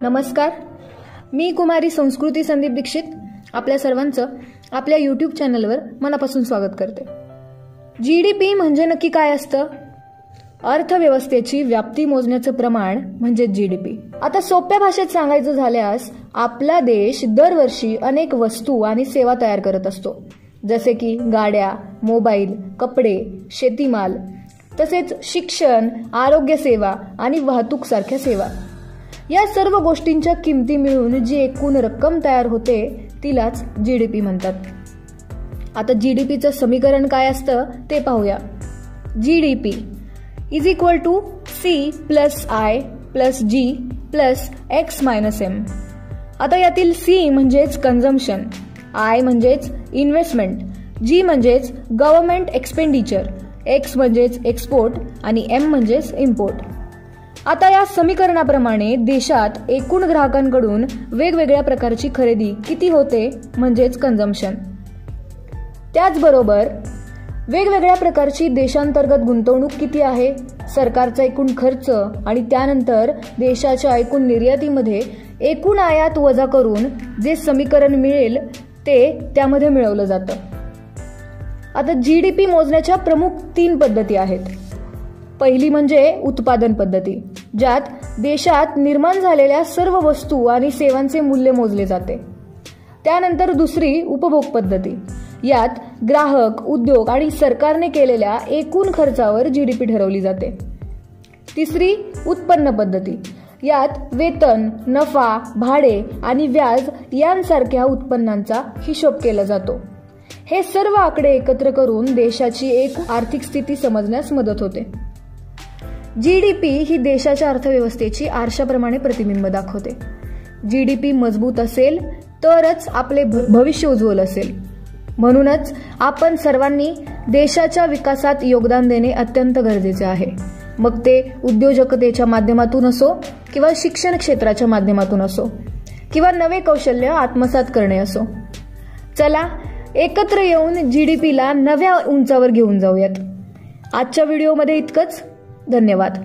नमस्कार, मी कुमारी संस्कृती संदीप दीक्षित आपल्या सर्वांचं आपल्या YouTube चॅनलवर मनापासून स्वागत करते। जीडीपी म्हणजे नक्की काय असतं? अर्थव्यवस्थेची व्याप्ती मोजण्याचं प्रमाण म्हणजे जीडीपी। आता सोप्या भाषेत सांगायचं झाल्यास आपला देश दरवर्षी अनेक वस्तू आणि सेवा तयार करत असतो, जसे की गाड्या, मोबाईल, कपडे, शेतीमाल, तसेच शिक्षण, आरोग्य सेवा आणि वाहतूक सारख्या सेवा। या सर्व गोष्टींच्या किमती मिळून जी एकूण रक्कम तयार होते तिलाच जीडीपी म्हणतात। आता जीडीपीचं समीकरण काय असतं ते पाहूया। GDP is equal to C plus I plus G plus X minus M. आता यातील सी म्हणजेच कन्झम्पशन, आय म्हणजेच इन्व्हेस्टमेंट, जी म्हणजेच गव्हर्नमेंट एक्सपेंडिचर, एक्स म्हणजेच एक्सपोर्ट आणि एम म्हणजेच इम्पोर्ट। आता या समीकरणाप्रमाणे देशात एकूण ग्राहकांकडून वेगवेगळ्या प्रकारची खरेदी किती होते म्हणजेच कन्झम्पशन। त्याचबरोबर वेगवेगळ्या प्रकारची देशांतर्गत गुंतवणूक किती आहे, सरकारचा एकूण खर्च आणि त्यानंतर देशाच्या एकूण निर्यातीमध्ये एकूण आयात वजा करून जे समीकरण मिळेल ते त्यामध्ये मिळवलं जातं। आता जीडीपी मोजण्याच्या प्रमुख 3 पद्धती आहेत। पहिली म्हणजे उत्पादन पद्धती, ज्यात देशात निर्माण झालेल्या सर्व वस्तू आणि सेवांचे मूल्य मोजले जाते। त्यानंतर दुसरी उपभोग पद्धती, यात ग्राहक, उद्योग आणि सरकारने केलेल्या एकूण खर्चावर जीडीपी ठरवली जाते। तिसरी उत्पन्न पद्धती, यात वेतन, नफा, भाडे आणि व्याज यांसारख्या उत्पन्नांचा हिशोब केला जातो। हे सर्व आकडे एकत्र करून देशाची एक आर्थिक स्थिती समजण्यास मदत होते। जीडीपी ही देशाच्या अर्थव्यवस्थेची आरशाप्रमाणे प्रतिबिंब दाखवते। जीडीपी मजबूत असेल तरच आपले भविष्य उज्ज्वल असेल। म्हणूनच आपण सर्वांनी देशाच्या विकासात योगदान देणे अत्यंत गरजेचे आहे, मग ते उद्योजकतेच्या माध्यमातून असो किंवा शिक्षण क्षेत्राच्या माध्यमातून असो किंवा नवे कौशल्य आत्मसात करणे असो। चला एकत्र येऊन जीडीपीला नव्या उंचावर घेऊन जाऊयात। आजच्या व्हिडिओमध्ये इतकंच। धन्यवाद।